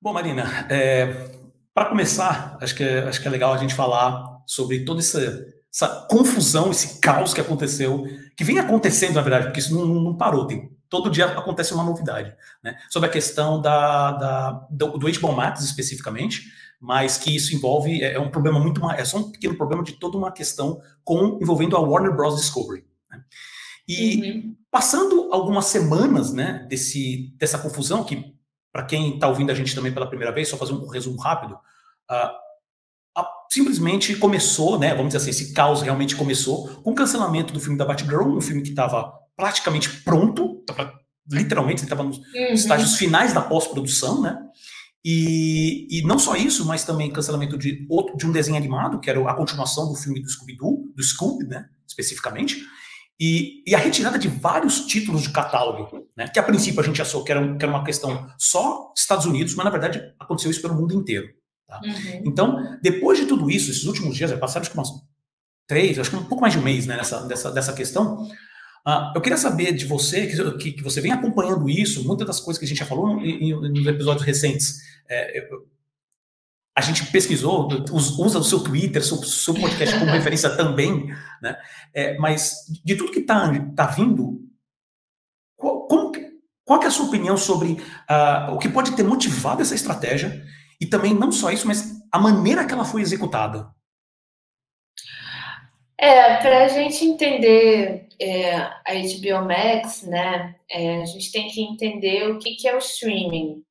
Bom, Marina, para começar, acho que é legal a gente falar sobre toda essa confusão, esse caos que aconteceu, que vem acontecendo, na verdade, porque isso não parou, todo dia acontece uma novidade, né? Sobre a questão do HBO Max especificamente, mas que isso envolve, é um problema muito mais, é só um pequeno problema de toda uma questão envolvendo a Warner Bros. Discovery, né? E Uhum. passando algumas semanas, né, dessa confusão, que para quem está ouvindo a gente também pela primeira vez, só fazer um resumo rápido, uh, simplesmente começou, né, vamos dizer assim, esse caos realmente começou com o cancelamento do filme da Batgirl, um filme que estava praticamente pronto, literalmente, ele estava nos estágios Uhum. finais da pós-produção, né, e não só isso, mas também cancelamento de um desenho animado, que era a continuação do filme do Scooby-Doo, do Scooby, né, especificamente, e a retirada de vários títulos de catálogo, né, que a princípio a gente achou que era uma questão só Estados Unidos, mas na verdade aconteceu isso pelo mundo inteiro. Tá? Uhum. Então, depois de tudo isso, esses últimos dias, passaram acho que umas três, acho que um pouco mais de um mês, né, dessa questão, eu queria saber de você, que você vem acompanhando isso, muitas das coisas que a gente já falou nos episódios recentes. A gente pesquisou, usa o seu Twitter, seu podcast como referência também, né? Mas de tudo que tá vindo, qual, como, qual que é a sua opinião sobre o que pode ter motivado essa estratégia e também não só isso, mas a maneira que ela foi executada? Para a gente entender a HBO Max, né, a gente tem que entender o que é o streaming.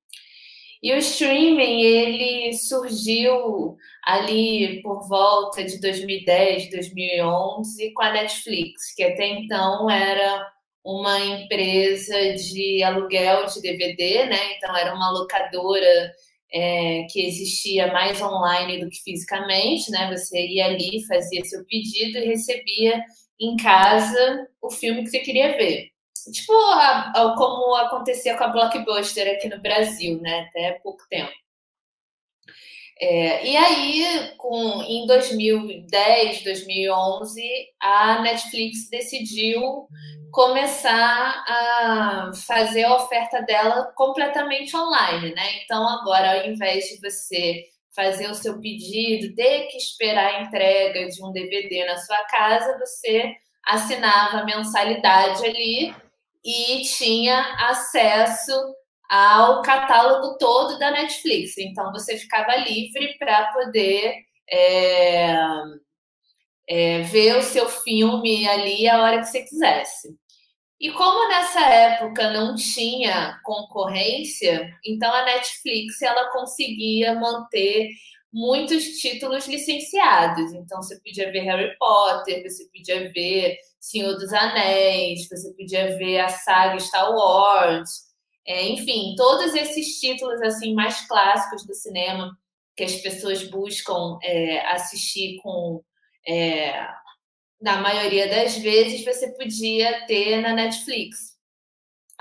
E o streaming, ele surgiu ali por volta de 2010, 2011, com a Netflix, que até então era uma empresa de aluguel de DVD, né? Então era uma locadora que existia mais online do que fisicamente, né? Você ia ali, fazia seu pedido e recebia em casa o filme que você queria ver. Tipo como acontecia com a Blockbuster aqui no Brasil, né? Até pouco tempo. E aí, em 2010, 2011, a Netflix decidiu começar a fazer a oferta dela completamente online, né? Então, agora, ao invés de você fazer o seu pedido, ter que esperar a entrega de um DVD na sua casa, você assinava a mensalidade ali e tinha acesso ao catálogo todo da Netflix. Então, você ficava livre para poder é, ver o seu filme ali a hora que você quisesse. E como nessa época não tinha concorrência, então a Netflix ela conseguia manter muitos títulos licenciados. Então você podia ver Harry Potter, você podia ver Senhor dos Anéis, você podia ver a saga Star Wars, enfim, todos esses títulos assim mais clássicos do cinema que as pessoas buscam assistir com é, na maioria das vezes você podia ter na Netflix.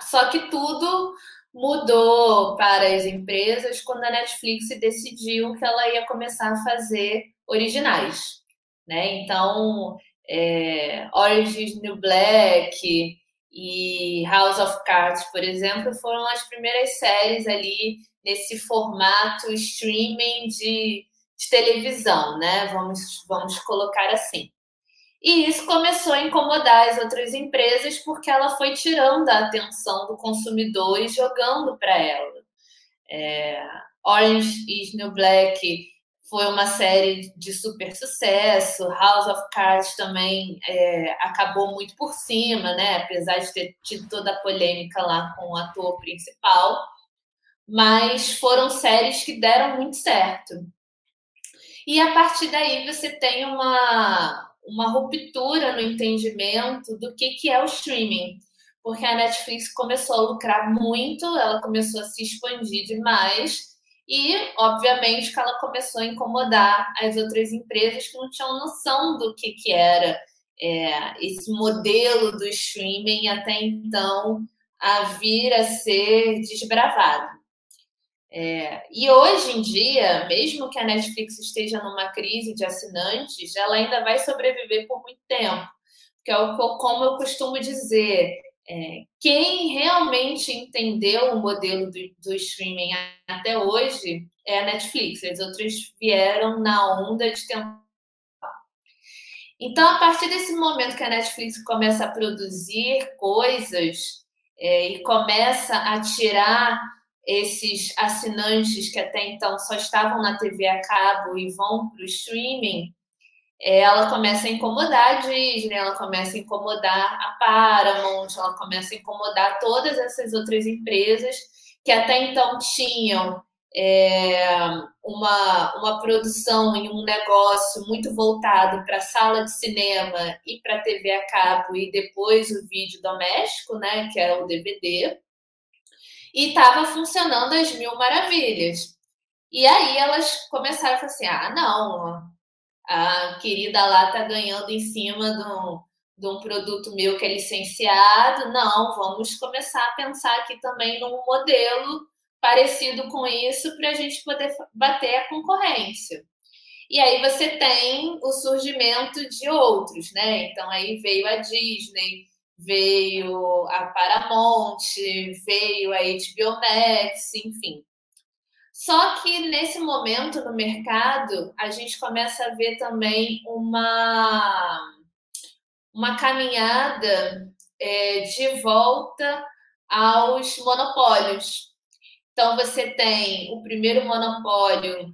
Só que tudo mudou para as empresas quando a Netflix decidiu que ela ia começar a fazer originais, né? Então, Orange is the New Black e House of Cards, por exemplo, foram as primeiras séries ali nesse formato streaming de televisão, né? Vamos colocar assim. E isso começou a incomodar as outras empresas porque ela foi tirando a atenção do consumidor e jogando para ela. Orange is New Black foi uma série de super sucesso. House of Cards também acabou muito por cima, né? Apesar de ter tido toda a polêmica lá com o ator principal. Mas foram séries que deram muito certo. E a partir daí você tem uma ruptura no entendimento do que é o streaming. Porque a Netflix começou a lucrar muito, ela começou a se expandir demais, e, obviamente, que ela começou a incomodar as outras empresas que não tinham noção do que era esse modelo do streaming até então a vir a ser desbravado. E hoje em dia, mesmo que a Netflix esteja numa crise de assinantes, ela ainda vai sobreviver por muito tempo. Porque como eu costumo dizer, Quem realmente entendeu o modelo do streaming até hoje é a Netflix. As outras vieram na onda de tempo. Então, a partir desse momento que a Netflix começa a produzir coisas e começa a tirar esses assinantes que até então só estavam na TV a cabo e vão para o streaming, ela começa a incomodar a Disney, ela começa a incomodar a Paramount, ela começa a incomodar todas essas outras empresas que até então tinham uma produção e um negócio muito voltado para a sala de cinema e para a TV a cabo e depois o vídeo doméstico, né, que era o DVD, e estava funcionando às mil maravilhas. E aí elas começaram a falar assim, não, a querida lá está ganhando em cima de um produto meu que é licenciado, não, vamos começar a pensar aqui também num modelo parecido com isso para a gente poder bater a concorrência. E aí você tem o surgimento de outros, né? Então aí veio a Disney, veio a Paramount, veio a HBO Max, enfim. Só que nesse momento no mercado, a gente começa a ver também uma caminhada de volta aos monopólios. Então, você tem o primeiro monopólio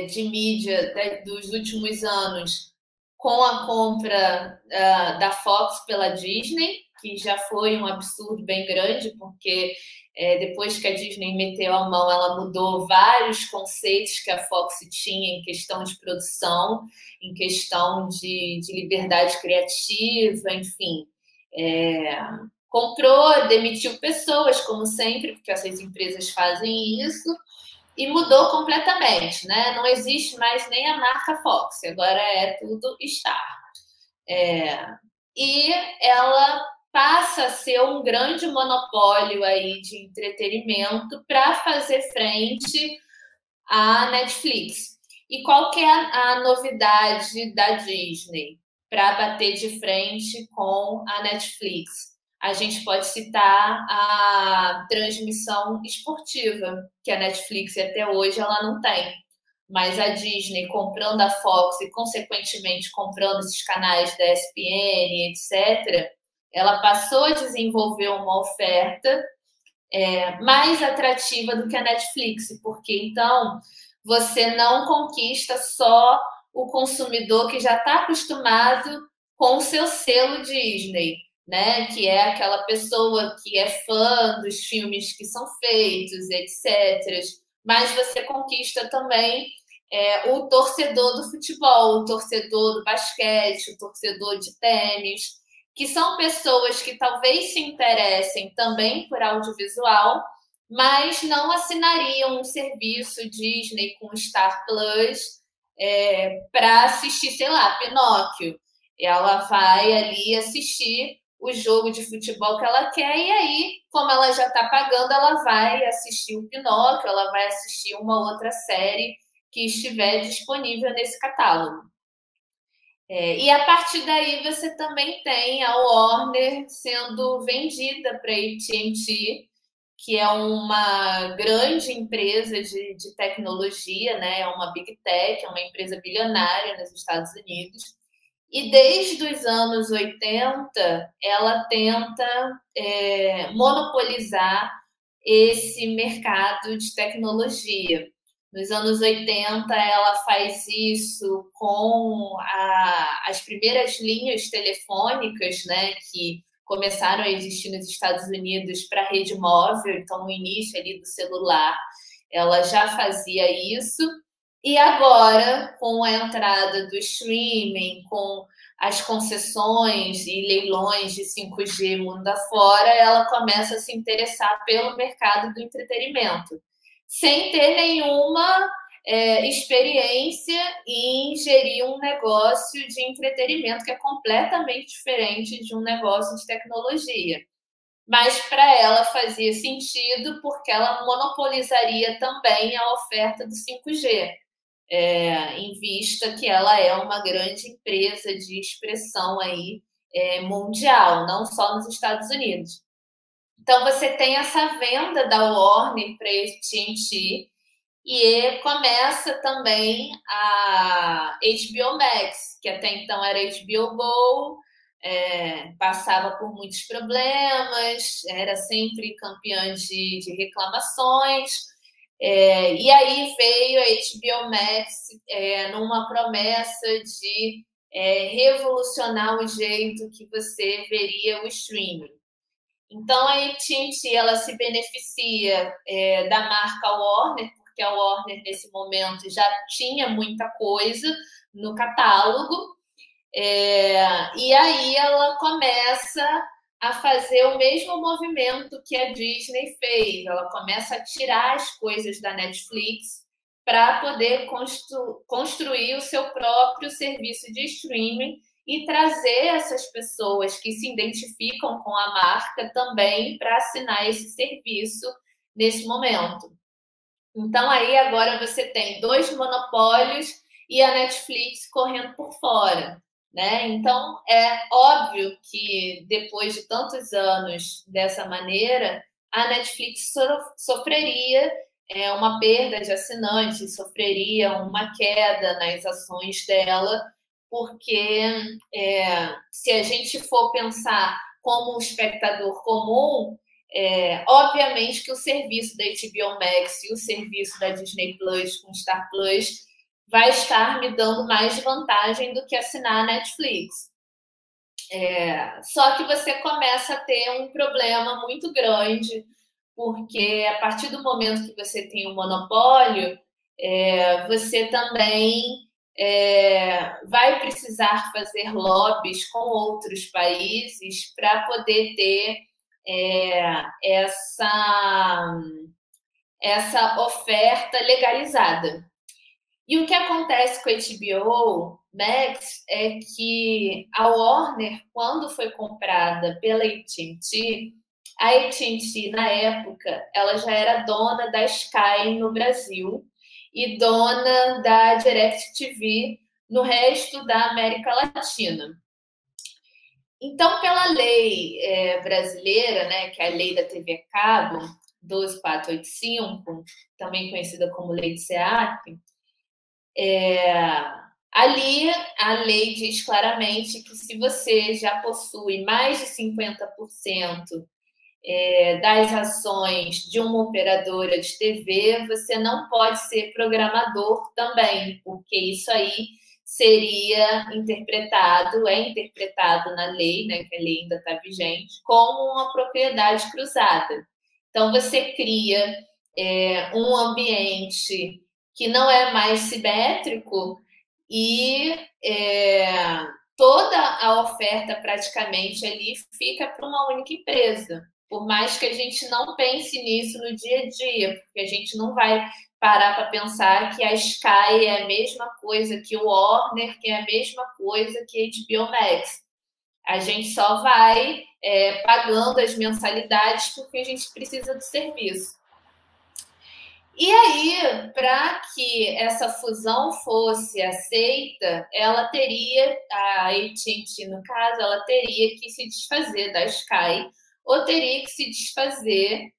de mídia dos últimos anos com a compra da Fox pela Disney, que já foi um absurdo bem grande, porque depois que a Disney meteu a mão, ela mudou vários conceitos que a Fox tinha em questão de produção, em questão de liberdade criativa, enfim. Comprou, demitiu pessoas, como sempre, porque essas empresas fazem isso, e mudou completamente, né? Não existe mais nem a marca Fox, agora é tudo Star. E ela passa a ser um grande monopólio aí de entretenimento para fazer frente à Netflix. E qual que é a novidade da Disney para bater de frente com a Netflix? A gente pode citar a transmissão esportiva, que a Netflix até hoje ela não tem. Mas a Disney comprando a Fox e, consequentemente, comprando esses canais da ESPN, etc., ela passou a desenvolver uma oferta mais atrativa do que a Netflix, porque então você não conquista só o consumidor que já está acostumado com o seu selo Disney, né? Que é aquela pessoa que é fã dos filmes que são feitos, etc. Mas você conquista também o torcedor do futebol, o torcedor do basquete, o torcedor de tênis, que são pessoas que talvez se interessem também por audiovisual, mas não assinariam um serviço Disney com Star Plus para assistir, sei lá, Pinóquio. Ela vai ali assistir o jogo de futebol que ela quer, e aí, como ela já está pagando, ela vai assistir o Pinóquio, ela vai assistir uma outra série que estiver disponível nesse catálogo. E a partir daí você também tem a Warner sendo vendida para a AT&T, que é uma grande empresa de tecnologia, né? É uma Big Tech, é uma empresa bilionária nos Estados Unidos. E desde os anos 80, ela tenta monopolizar esse mercado de tecnologia. Nos anos 80, ela faz isso com as primeiras linhas telefônicas, né, que começaram a existir nos Estados Unidos para a rede móvel, então no início ali do celular, ela já fazia isso. E agora, com a entrada do streaming, com as concessões e leilões de 5G mundo afora, ela começa a se interessar pelo mercado do entretenimento, sem ter nenhuma experiência em gerir um negócio de entretenimento que é completamente diferente de um negócio de tecnologia. Mas para ela fazia sentido porque ela monopolizaria também a oferta do 5G, em vista que ela é uma grande empresa de expressão aí mundial, não só nos Estados Unidos. Então, você tem essa venda da Warner para a AT&T e começa também a HBO Max, que até então era HBO Go, passava por muitos problemas, era sempre campeã de reclamações. E aí veio a HBO Max numa promessa de revolucionar o jeito que você veria o streaming. Então, a AT&T ela se beneficia da marca Warner, porque a Warner, nesse momento, já tinha muita coisa no catálogo, e aí ela começa a fazer o mesmo movimento que a Disney fez. Ela começa a tirar as coisas da Netflix para poder construir o seu próprio serviço de streaming e trazer essas pessoas que se identificam com a marca também para assinar esse serviço nesse momento. Então, aí agora você tem 2 monopólios e a Netflix correndo por fora, né? Então, é óbvio que depois de tantos anos dessa maneira, a Netflix sofreria uma perda de assinantes, sofreria uma queda nas ações dela, porque se a gente for pensar como um espectador comum, obviamente que o serviço da HBO Max e o serviço da Disney Plus com Star Plus vai estar me dando mais vantagem do que assinar a Netflix. Só que você começa a ter um problema muito grande, porque a partir do momento que você tem um monopólio, você também vai precisar fazer lobbies com outros países para poder ter essa oferta legalizada. E o que acontece com a HBO Max é que a Warner, quando foi comprada pela AT&T, a AT&T, na época, ela já era dona da Sky no Brasil e dona da DirecTV no resto da América Latina. Então, pela lei brasileira, né, que é a lei da TV a cabo, 12485, também conhecida como lei de SEAC, ali a lei diz claramente que se você já possui mais de 50% das ações de uma operadora de TV, você não pode ser programador também, porque isso aí seria interpretado, é interpretado na lei, né, que a lei ainda está vigente, como uma propriedade cruzada. Então, você cria um ambiente que não é mais simétrico e toda a oferta praticamente ali fica para uma única empresa. Por mais que a gente não pense nisso no dia a dia, porque a gente não vai parar para pensar que a Sky é a mesma coisa que o Warner, que é a mesma coisa que a HBO Max. A gente só vai pagando as mensalidades porque a gente precisa do serviço. E aí, para que essa fusão fosse aceita, ela teria, a AT&T no caso, ela teria que se desfazer da Sky ou teria que se desfazer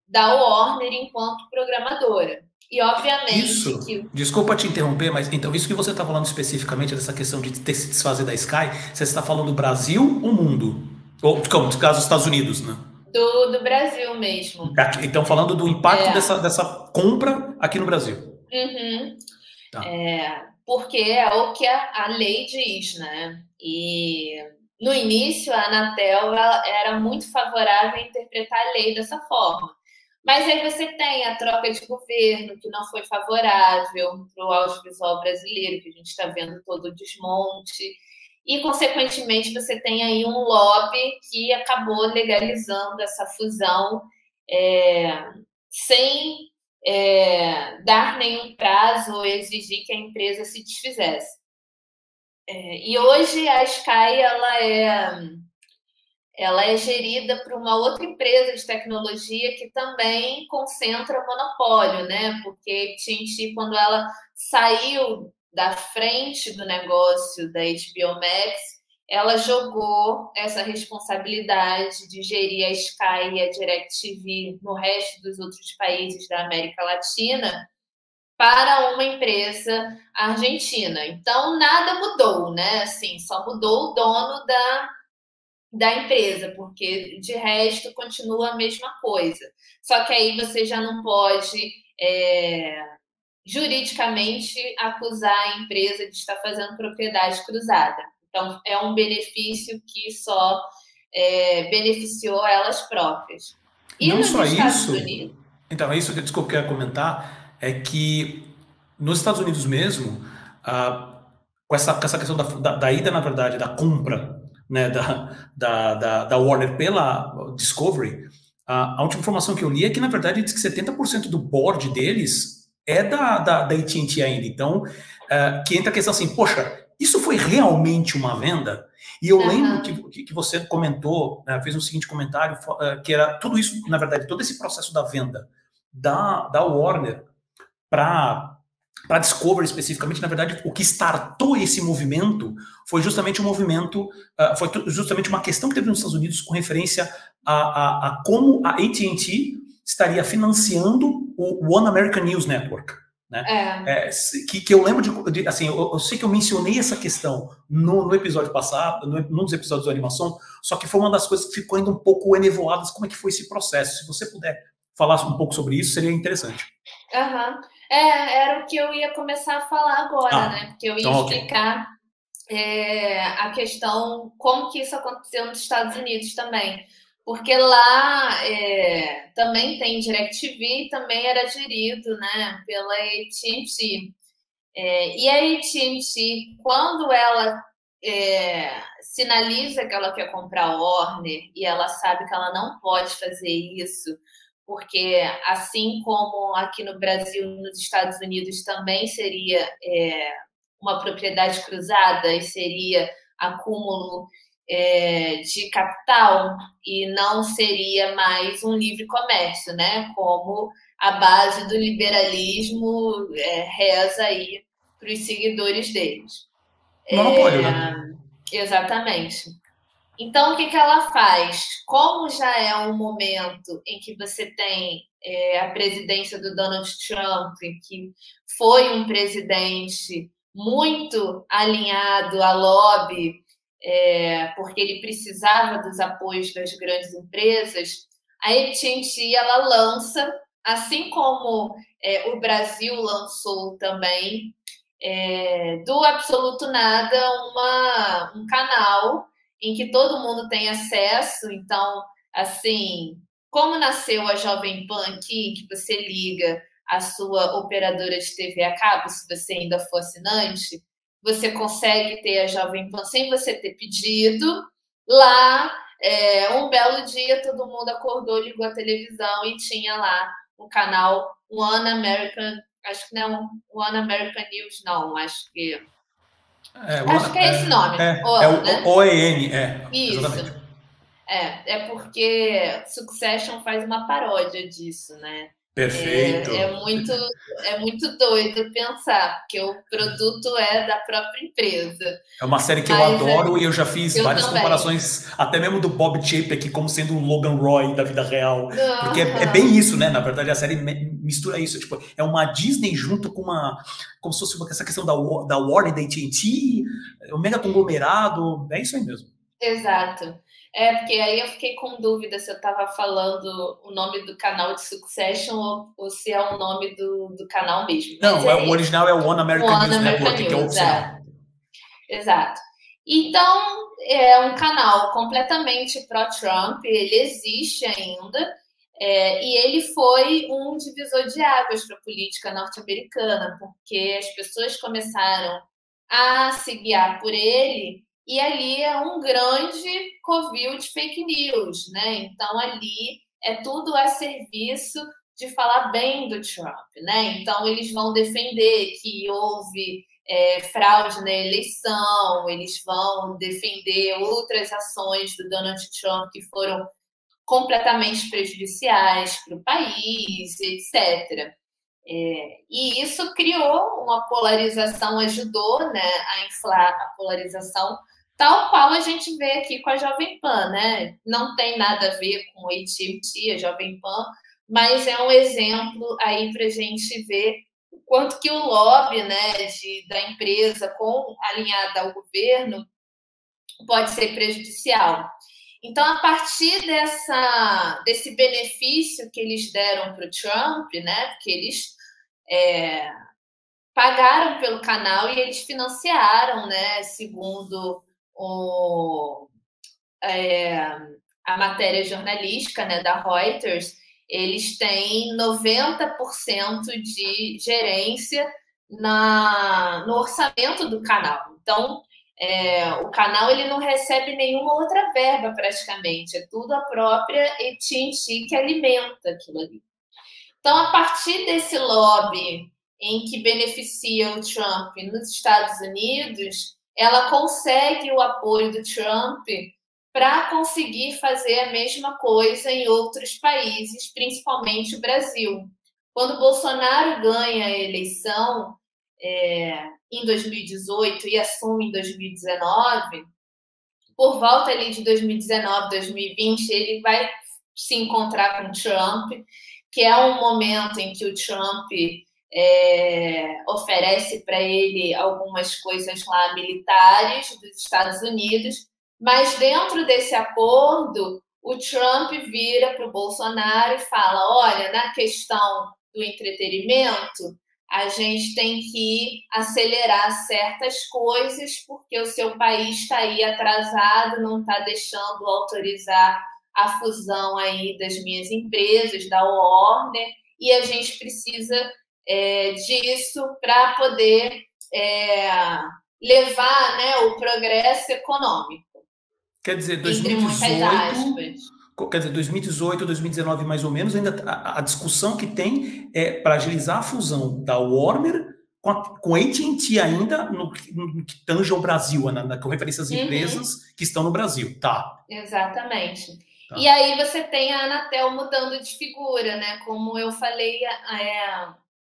da Warner enquanto programadora. E obviamente isso, desculpa te interromper, mas então isso que você está falando especificamente dessa questão de ter se desfazer da Sky, você está falando do Brasil ou mundo? Ou, como, no caso, dos Estados Unidos, né? Do Brasil mesmo. Então, falando do impacto dessa compra aqui no Brasil. Uhum. Tá. Porque é o que a lei diz, né? E no início a Anatel era muito favorável a interpretar a lei dessa forma. Mas aí você tem a troca de governo, que não foi favorável para o audiovisual brasileiro, que a gente está vendo todo o desmonte. E, consequentemente, você tem aí um lobby que acabou legalizando essa fusão sem dar nenhum prazo ou exigir que a empresa se desfizesse. E hoje a Sky ela é gerida por uma outra empresa de tecnologia que também concentra monopólio, né? Porque a AT&T, quando ela saiu da frente do negócio da HBO Max, ela jogou essa responsabilidade de gerir a Sky e a DirecTV no resto dos outros países da América Latina para uma empresa argentina. Então, nada mudou, né? Assim, só mudou o dono da empresa, porque de resto continua a mesma coisa. Só que aí você já não pode juridicamente acusar a empresa de estar fazendo propriedade cruzada. Então, é um benefício que só beneficiou elas próprias. E não só isso, então, é isso que eu quero comentar, é que nos Estados Unidos mesmo, com essa questão da ida, na verdade, da compra, né, da Warner pela Discovery, a última informação que eu li é que, na verdade, diz que 70% do board deles é da AT&T ainda. Então, que entra a questão assim, poxa, isso foi realmente uma venda? E eu lembro que você comentou, fez um seguinte comentário, que era tudo isso, na verdade, todo esse processo da venda da Warner para Discovery especificamente, na verdade, o que startou esse movimento foi justamente um movimento, foi justamente uma questão que teve nos Estados Unidos com referência a como a AT&T estaria financiando o One American News Network. Né? Que eu lembro de assim, eu sei que eu mencionei essa questão no episódio passado, num dos episódios da animação, só que foi uma das coisas que ficou ainda um pouco enevoadas, como é que foi esse processo. Se você puder falar um pouco sobre isso, seria interessante. Era o que eu ia começar a falar agora, né? Porque eu ia explicar a questão, como que isso aconteceu nos Estados Unidos também. Porque lá também tem DirecTV, também era gerido, né, pela AT&T. E a AT&T, quando ela sinaliza que ela quer comprar a Warner e ela sabe que ela não pode fazer isso, porque assim como aqui no Brasil, nos Estados Unidos também seria uma propriedade cruzada e seria acúmulo de capital e não seria mais um livre comércio, né? Como a base do liberalismo reza aí para os seguidores deles. Monopólio, né? Exatamente. Então, o que ela faz? Como já é um momento em que você tem a presidência do Donald Trump, que foi um presidente muito alinhado à lobby, porque ele precisava dos apoios das grandes empresas, a AT&T ela lança, assim como o Brasil lançou também, do absoluto nada, um canal em que todo mundo tem acesso. Então, assim, como nasceu a Jovem Pan aqui, que você liga a sua operadora de TV a cabo, se você ainda for assinante, você consegue ter a Jovem Pan sem você ter pedido. Lá, um belo dia, todo mundo acordou, ligou a televisão e tinha lá o canal One American, acho que não é One American News, não, acho que é esse nome. OEN, Isso. Exatamente. Porque Succession faz uma paródia disso, né? Perfeito. É muito doido pensar, porque o produto é da própria empresa. É uma série que eu adoro e eu já fiz várias comparações, até mesmo do Bob Chapek como sendo o Logan Roy da vida real. Porque é bem isso, né? Na verdade, a série mistura isso. Tipo, é uma Disney junto com como se fosse essa questão da Warner, da AT&T, o mega conglomerado. É isso aí mesmo. Exato. Porque aí eu fiquei com dúvida se eu estava falando o nome do canal de Succession ou se é o nome do canal mesmo. Não, o original é o One American News Network, que é o oficial. Exato. Então, é um canal completamente pró-Trump, ele existe ainda, e ele foi um divisor de águas para a política norte-americana, porque as pessoas começaram a se guiar por ele. E ali é um grande covil de fake news, né? Então, ali é tudo a serviço de falar bem do Trump, né? Então, eles vão defender que houve fraude na eleição, eles vão defender outras ações do Donald Trump que foram completamente prejudiciais para o país, etc. E isso criou uma polarização, ajudou, né, a inflar a polarização, Tal qual a gente vê aqui com a Jovem Pan, né? Não tem nada a ver com o AT&T, a Jovem Pan, mas é um exemplo aí para a gente ver o quanto que o lobby, né, da empresa alinhada ao governo pode ser prejudicial. Então, a partir desse benefício que eles deram para o Trump, né, porque eles pagaram pelo canal e eles financiaram, né, segundo a matéria jornalística, né, da Reuters, eles têm 90% de gerência no orçamento do canal. Então, o canal ele não recebe nenhuma outra verba praticamente, é tudo a própria AT&T que alimenta aquilo ali. Então, a partir desse lobby em que beneficia o Trump nos Estados Unidos, ela consegue o apoio do Trump para conseguir fazer a mesma coisa em outros países, principalmente o Brasil. Quando o Bolsonaro ganha a eleição em 2018 e assume em 2019, por volta ali de 2019, 2020, ele vai se encontrar com o Trump, que é um momento em que o Trump oferece para ele algumas coisas lá militares dos Estados Unidos, mas dentro desse acordo, o Trump vira para o Bolsonaro e fala: olha, na questão do entretenimento, a gente tem que acelerar certas coisas, porque o seu país está aí atrasado, não está deixando autorizar a fusão aí das minhas empresas, da Warner, e a gente precisa disso para poder levar, né, o progresso econômico. Quer dizer, 2018, 2019 mais ou menos, ainda a discussão que tem é para agilizar a fusão da Warner com a AT&T ainda no que tange ao Brasil, com referência às empresas que estão no Brasil. Tá. Exatamente. Tá. E aí você tem a Anatel mudando de figura, né? Como eu falei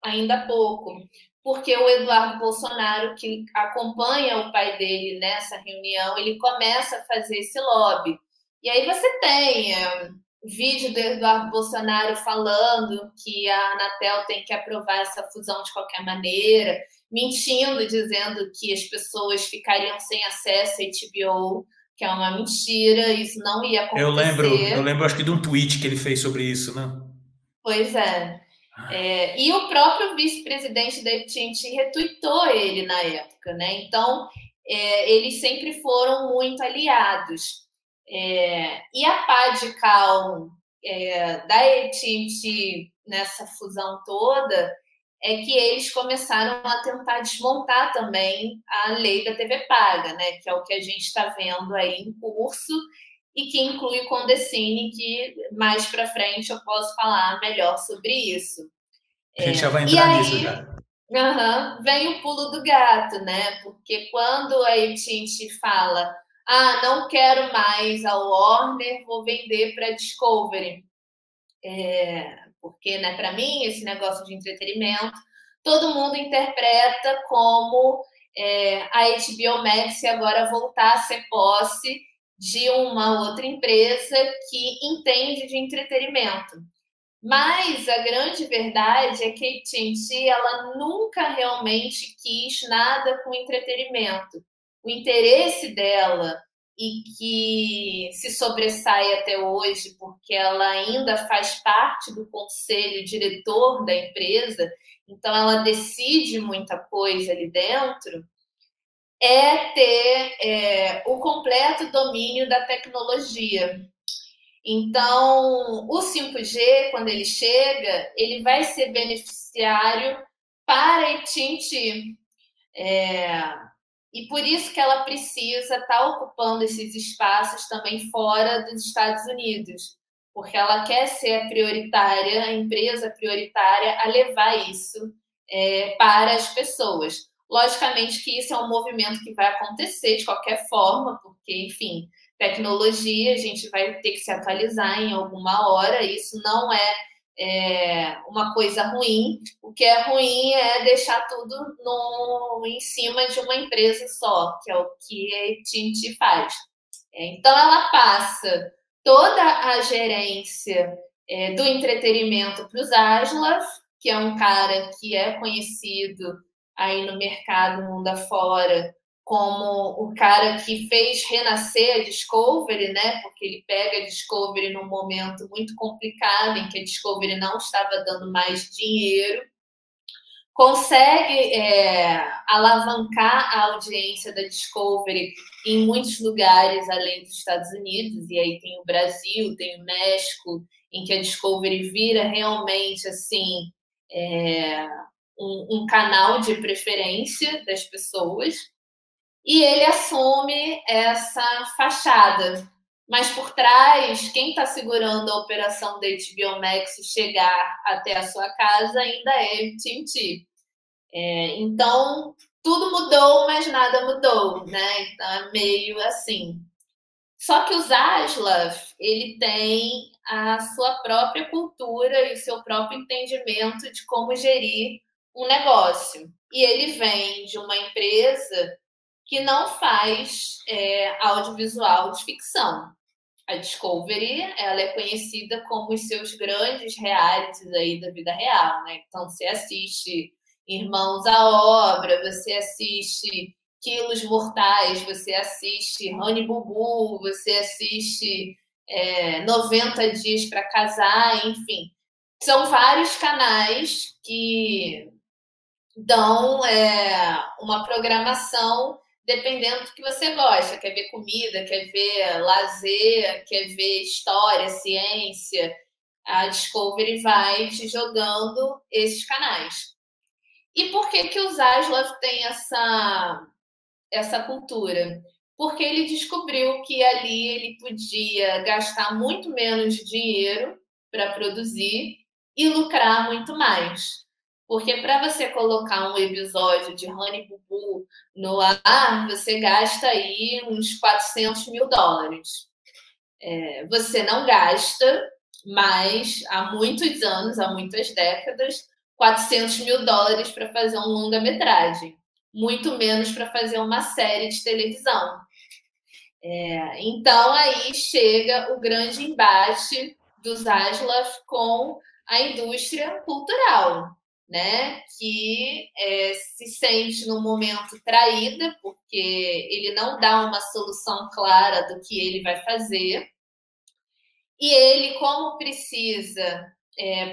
ainda há pouco. Porque o Eduardo Bolsonaro, que acompanha o pai dele nessa reunião, ele começa a fazer esse lobby. E aí você tem vídeo do Eduardo Bolsonaro falando que a Anatel tem que aprovar essa fusão de qualquer maneira, mentindo, dizendo que as pessoas ficariam sem acesso a HBO, que é uma mentira, isso não ia acontecer. Eu lembro, acho que de um tweet que ele fez sobre isso, né? Pois é. E o próprio vice-presidente da AT&T retuitou ele na época, né? Então, eles sempre foram muito aliados. E a pá de cal da AT&T nessa fusão toda é que eles começaram a tentar desmontar também a lei da TV paga, né? Que é o que a gente está vendo aí em curso e que inclui o Condecine, que mais para frente eu posso falar melhor sobre isso. A gente já vai entrar nisso já. Vem o pulo do gato, né? Porque quando a AT&T fala: não quero mais a Warner, vou vender para a Discovery. Porque, né, para mim, esse negócio de entretenimento, todo mundo interpreta como a HBO Max agora voltar a ser posse de uma outra empresa que entende de entretenimento. Mas a grande verdade é que a AT&T ela nunca realmente quis nada com entretenimento. O interesse dela, e que se sobressai até hoje, porque ela ainda faz parte do conselho diretor da empresa, então ela decide muita coisa ali dentro, é ter o completo domínio da tecnologia. Então, o 5G, quando ele chega, ele vai ser beneficiário para a AT&T. E por isso que ela precisa estar ocupando esses espaços também fora dos Estados Unidos, porque ela quer ser a empresa prioritária a levar isso para as pessoas. Logicamente que isso é um movimento que vai acontecer de qualquer forma, porque, enfim, tecnologia, a gente vai ter que se atualizar em alguma hora, isso não é uma coisa ruim. O que é ruim é deixar tudo em cima de uma empresa só, que é o que a AT&T faz. Então, ela passa toda a gerência do entretenimento para o Zaslav, que é um cara que é conhecido aí no mercado mundo afora como o cara que fez renascer a Discovery, né? Porque ele pega a Discovery num momento muito complicado, em que a Discovery não estava dando mais dinheiro, consegue alavancar a audiência da Discovery em muitos lugares além dos Estados Unidos, e aí tem o Brasil, tem o México, em que a Discovery vira realmente assim um canal de preferência das pessoas, e ele assume essa fachada. Mas por trás, quem está segurando a operação da HBO Max chegar até a sua casa ainda é a AT&T. Então, tudo mudou, mas nada mudou, né? Então, é meio assim. Só que o Zaslav, ele tem a sua própria cultura e o seu próprio entendimento de como gerir um negócio. E ele vem de uma empresa que não faz audiovisual de ficção. A Discovery, ela é conhecida como os seus grandes realities aí da vida real, né? Então, você assiste Irmãos à Obra, você assiste Quilos Mortais, você assiste Honey Boo Boo, você assiste 90 Dias para Casar, enfim. São vários canais que dão uma programação dependendo do que você gosta. Quer ver comida, quer ver lazer, quer ver história, ciência. A Discovery vai te jogando esses canais. E por que o Zaslav tem essa cultura? Porque ele descobriu que ali ele podia gastar muito menos dinheiro para produzir e lucrar muito mais. Porque para você colocar um episódio de Honey Boo Boo no ar, você gasta aí uns $400 mil. Você não gasta, mas há muitos anos, há muitas décadas, $400 mil para fazer um longa-metragem. Muito menos para fazer uma série de televisão. Então, aí chega o grande embate do Zaslav com a indústria cultural, né? Que se sente num momento traída, porque ele não dá uma solução clara do que ele vai fazer. E ele, como precisa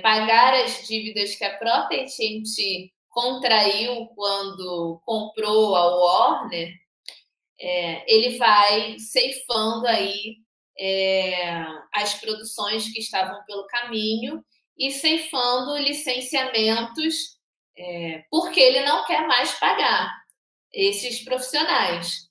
pagar as dívidas que a própria AT&T contraiu quando comprou a Warner, ele vai ceifando aí as produções que estavam pelo caminho e ceifando licenciamentos porque ele não quer mais pagar esses profissionais.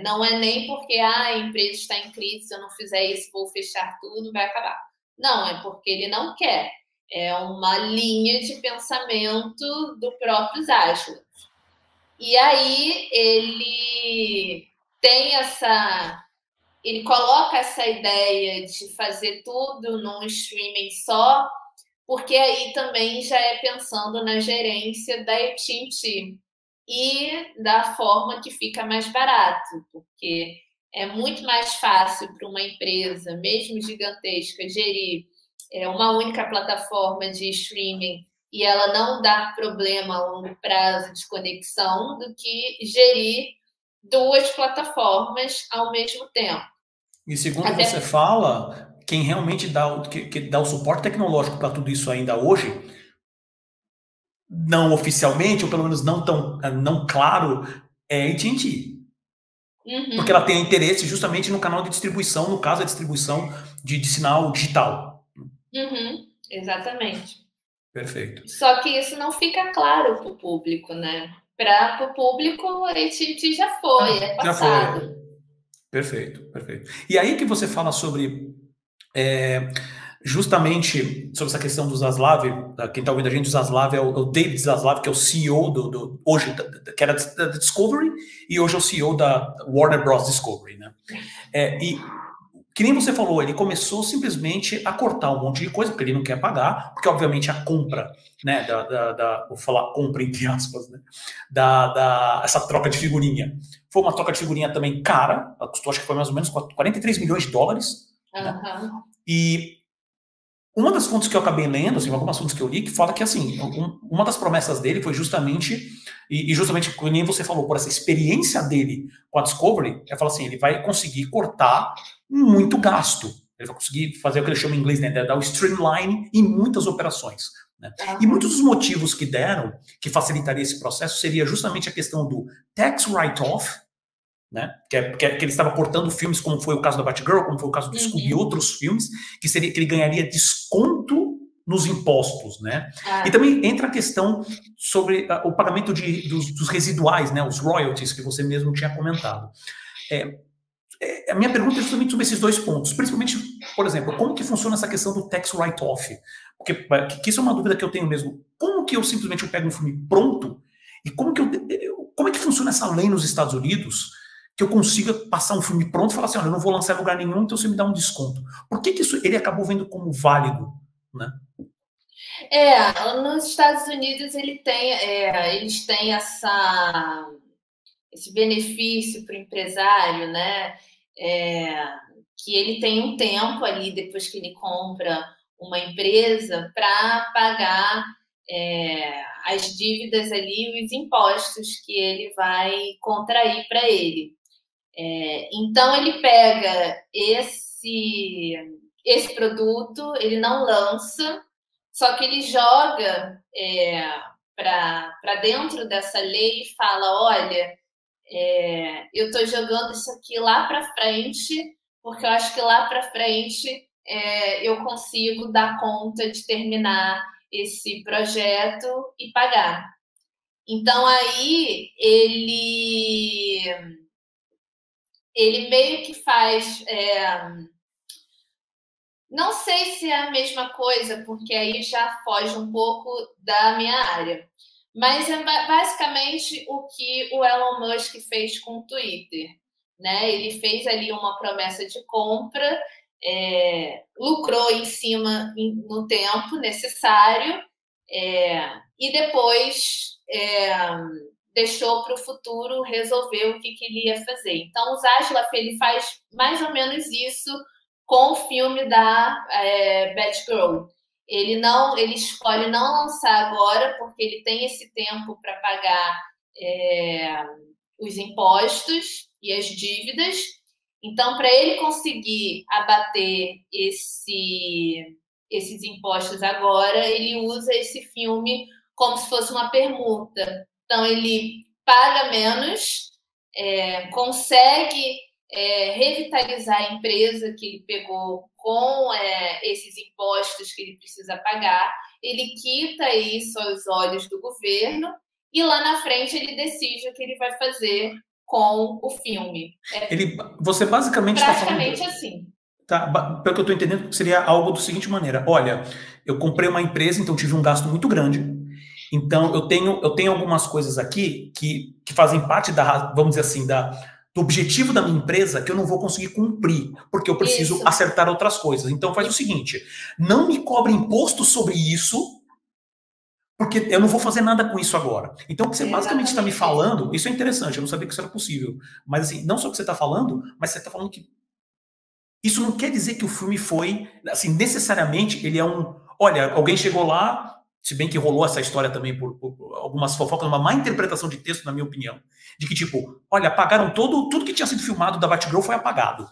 Não é nem porque a empresa está em crise, se eu não fizer isso, vou fechar tudo, vai acabar. Não, é porque ele não quer. É uma linha de pensamento do próprio Zaslav. E aí ele tem ele coloca essa ideia de fazer tudo num streaming só, porque aí também já é pensando na gerência da AT&T e da forma que fica mais barato, porque é muito mais fácil para uma empresa, mesmo gigantesca, gerir uma única plataforma de streaming e ela não dar problema a longo prazo de conexão do que gerir duas plataformas ao mesmo tempo. E segundo você fala, quem realmente dá o suporte tecnológico para tudo isso ainda hoje, não oficialmente, ou pelo menos não claro, é a AT&T. Uhum. Porque ela tem interesse justamente no canal de distribuição, no caso, a distribuição de sinal digital. Uhum. Exatamente. Perfeito. Só que isso não fica claro para o público, né? Para o público, a AT&T já foi, é passado. Já foi. Perfeito. E aí que você fala sobre justamente sobre essa questão do Zaslav, quem está ouvindo a gente, o Zaslav é o David Zaslav, que é o CEO hoje, que era da Discovery, e hoje é o CEO da Warner Bros. Discovery, né? E o que nem você falou, ele começou simplesmente a cortar um monte de coisa, porque ele não quer pagar, porque obviamente a compra, né, vou falar compra entre aspas, né, essa troca de figurinha, foi uma troca de figurinha também cara, ela custou, acho que foi mais ou menos 43 milhões de dólares, né? E uma das fontes que eu acabei lendo, assim, algumas fontes que eu li, que fala que, assim, uma das promessas dele foi justamente, e justamente, como nem você falou, por essa experiência dele com a Discovery, ele fala assim, ele vai conseguir cortar muito gasto. Ele vai conseguir fazer o que ele chama em inglês, né, dar o streamline em muitas operações. Né? E muitos dos motivos que deram, que facilitaria esse processo, seria justamente a questão do tax write-off, né? Que ele estava cortando filmes, como foi o caso da Batgirl, como foi o caso do Scooby e outros filmes, que seria que ele ganharia desconto nos impostos, né? E também entra a questão sobre o pagamento dos residuais, né? Os royalties que você mesmo tinha comentado. A minha pergunta é justamente sobre esses dois pontos, principalmente, por exemplo, como que funciona essa questão do tax write-off? Porque que isso é uma dúvida que eu tenho mesmo. Como que eu simplesmente pego um filme pronto e como é que funciona essa lei nos Estados Unidos que eu consiga passar um filme pronto e falar assim, olha, eu não vou lançar em lugar nenhum, então você me dá um desconto. Por que isso ele acabou vendo como válido, né? Nos Estados Unidos eles têm esse benefício para o empresário, né? Que ele tem um tempo ali, depois que ele compra uma empresa, para pagar as dívidas ali, os impostos que ele vai contrair para ele. Então, ele pega esse produto, ele não lança, só que ele joga para dentro dessa lei e fala, olha, eu estou jogando isso aqui lá para frente, porque eu acho que lá para frente eu consigo dar conta de terminar esse projeto e pagar. Então, aí, ele meio que faz... não sei se é a mesma coisa, porque aí já foge um pouco da minha área. Mas é basicamente o que o Elon Musk fez com o Twitter. Né? Ele fez ali uma promessa de compra, lucrou em cima no tempo necessário e depois deixou para o futuro resolver o que ele ia fazer. Então, o Zaslav, ele faz mais ou menos isso com o filme da Batgirl. Ele escolhe não lançar agora, porque ele tem esse tempo para pagar os impostos e as dívidas. Então, para ele conseguir abater esses impostos agora, ele usa esse filme como se fosse uma permuta. Então, ele paga menos, consegue revitalizar a empresa que ele pegou com esses impostos que ele precisa pagar, ele quita isso aos olhos do governo e lá na frente ele decide o que ele vai fazer com o filme. Você basicamente está falando... Praticamente assim. Tá, pelo que eu estou entendendo, seria algo da seguinte maneira. Olha, eu comprei uma empresa, então tive um gasto muito grande. Então, eu tenho algumas coisas aqui que fazem parte vamos dizer assim, do objetivo da minha empresa que eu não vou conseguir cumprir, porque eu preciso acertar outras coisas. Então, faz o seguinte, não me cobre imposto sobre isso, porque eu não vou fazer nada com isso agora. Então, o que você basicamente está me falando, isso é interessante, eu não sabia que isso era possível, mas assim, não só o que você está falando, mas você está falando que isso não quer dizer que o filme foi, assim, necessariamente, ele é olha, alguém chegou lá, se bem que rolou essa história também por algumas fofocas, uma má interpretação de texto, na minha opinião, de que, tipo, olha, apagaram tudo que tinha sido filmado da Batgirl foi apagado.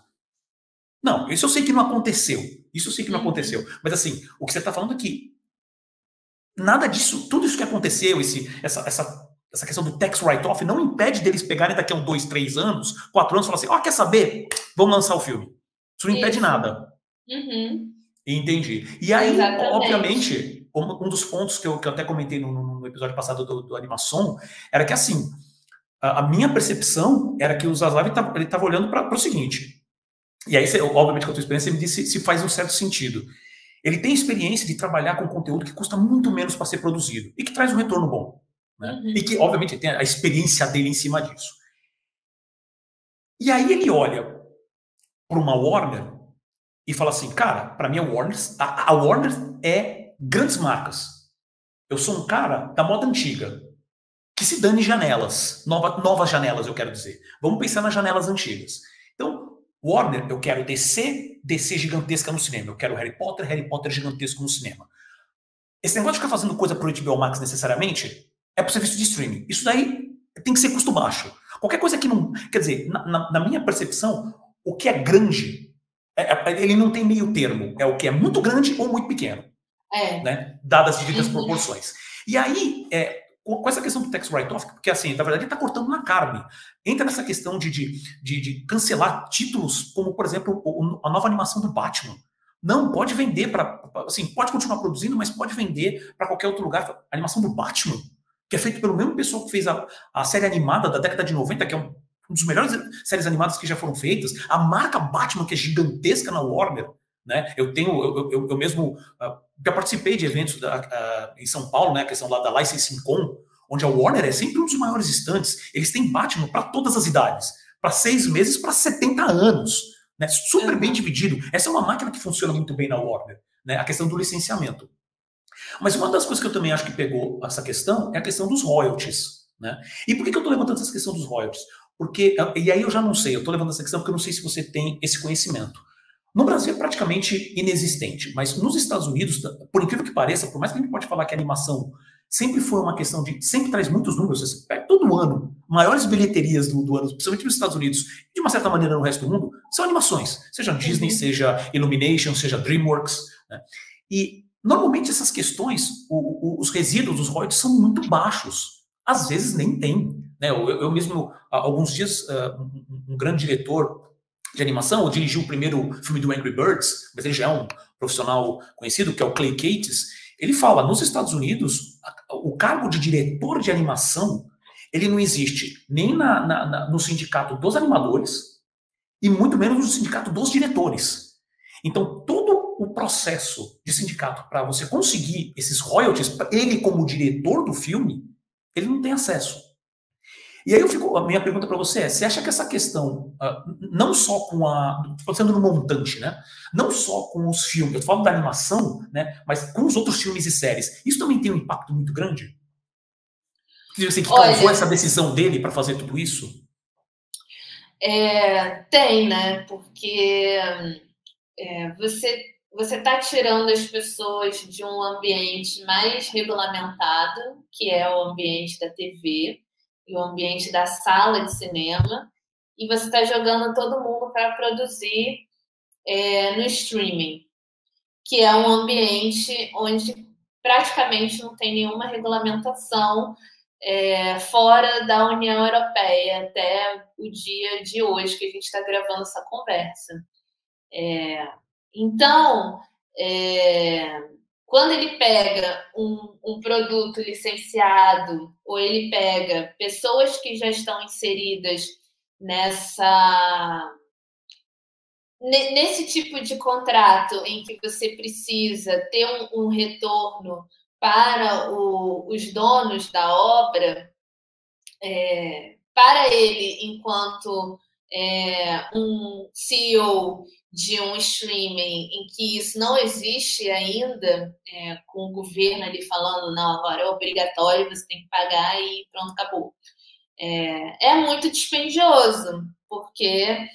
Não, isso eu sei que não aconteceu. Isso eu sei que não aconteceu. Mas, assim, o que você está falando aqui, nada disso, tudo isso que aconteceu, essa questão do tax write-off, não impede deles pegarem daqui a 2, 3 anos, 4 anos, e falar assim, quer saber? Vamos lançar o filme. Isso não impede nada. Entendi. E aí, obviamente, um dos pontos que eu até comentei no episódio passado do Animação, era que, assim, a minha percepção era que o Zaslav ele estava olhando para o seguinte, e aí, obviamente, com a tua experiência, você me disse se faz um certo sentido. Ele tem experiência de trabalhar com conteúdo que custa muito menos para ser produzido e que traz um retorno bom. Né? E que, obviamente, tem a experiência dele em cima disso. E aí ele olha para uma Warner e fala assim, cara, para mim a Warner é grandes marcas. Eu sou um cara da moda antiga, que se dane janelas, novas janelas, eu quero dizer. Vamos pensar nas janelas antigas. Então, Warner, eu quero DC gigantesca no cinema. Eu quero Harry Potter gigantesco no cinema. Esse negócio de ficar fazendo coisa pro HBO Max necessariamente é pro serviço de streaming. Isso daí tem que ser custo baixo. Qualquer coisa que não... Quer dizer, na minha percepção, o que é grande, ele não tem meio termo. É o que é muito grande ou muito pequeno. Né? Dadas as devidas proporções. E aí, com essa questão do tax write-off, porque assim, na verdade ele está cortando na carne. Entra nessa questão de cancelar títulos, como por exemplo a nova animação do Batman. Não, pode vender para, assim, pode continuar produzindo, mas pode vender para qualquer outro lugar. A animação do Batman, que é feito pelo mesmo pessoal que fez a série animada da década de 90, que é um dos melhores séries animadas que já foram feitas. A marca Batman, que é gigantesca na Warner, né? Eu mesmo já participei de eventos em São Paulo, né? A questão lá da Licensing Con, onde a Warner é sempre um dos maiores estantes. Eles têm Batman para todas as idades, para 6 meses, para 70 anos. Né, super bem dividido. Essa é uma máquina que funciona muito bem na Warner, né, a questão do licenciamento. Mas uma das coisas que eu também acho que pegou essa questão é a questão dos royalties. Né? E por que eu estou levantando essa questão dos royalties? Porque, e aí eu já não sei, eu estou levantando essa questão porque eu não sei se você tem esse conhecimento. No Brasil é praticamente inexistente, mas nos Estados Unidos, por incrível que pareça, por mais que a gente pode falar que a animação sempre foi uma questão de... Sempre traz muitos números, todo ano, maiores bilheterias do ano, principalmente nos Estados Unidos, de uma certa maneira no resto do mundo, são animações. Seja Disney, seja Illumination, seja DreamWorks. Né? E, normalmente, essas questões, os resíduos, os royalties, são muito baixos. Às vezes, nem tem. Né? Eu mesmo, há alguns dias, um grande diretor de animação, eu dirigi o primeiro filme do Angry Birds, mas ele já é um profissional conhecido, que é o Clay Cates. Ele fala, nos Estados Unidos, o cargo de diretor de animação, ele não existe nem no sindicato dos animadores e muito menos no sindicato dos diretores. Então, todo o processo de sindicato para você conseguir esses royalties, ele como diretor do filme, ele não tem acesso. E aí a minha pergunta para você é, você acha que essa questão, não só com estou pensando no montante, né? Não só com os filmes, eu falo da animação, né? Mas com os outros filmes e séries, isso também tem um impacto muito grande? Assim, que causou essa decisão dele para fazer tudo isso? Tem, né? Porque você está tirando as pessoas de um ambiente mais regulamentado, que é o ambiente da TV, e o ambiente da sala de cinema, e você está jogando todo mundo para produzir no streaming, que é um ambiente onde praticamente não tem nenhuma regulamentação fora da União Europeia até o dia de hoje que a gente está gravando essa conversa. Então, quando ele pega um produto licenciado ou ele pega pessoas que já estão inseridas nesse tipo de contrato em que você precisa ter um retorno para os donos da obra, para ele, enquanto um CEO de um streaming em que isso não existe ainda, com o governo ali falando, não, agora é obrigatório, você tem que pagar e pronto, acabou. É muito dispendioso, porque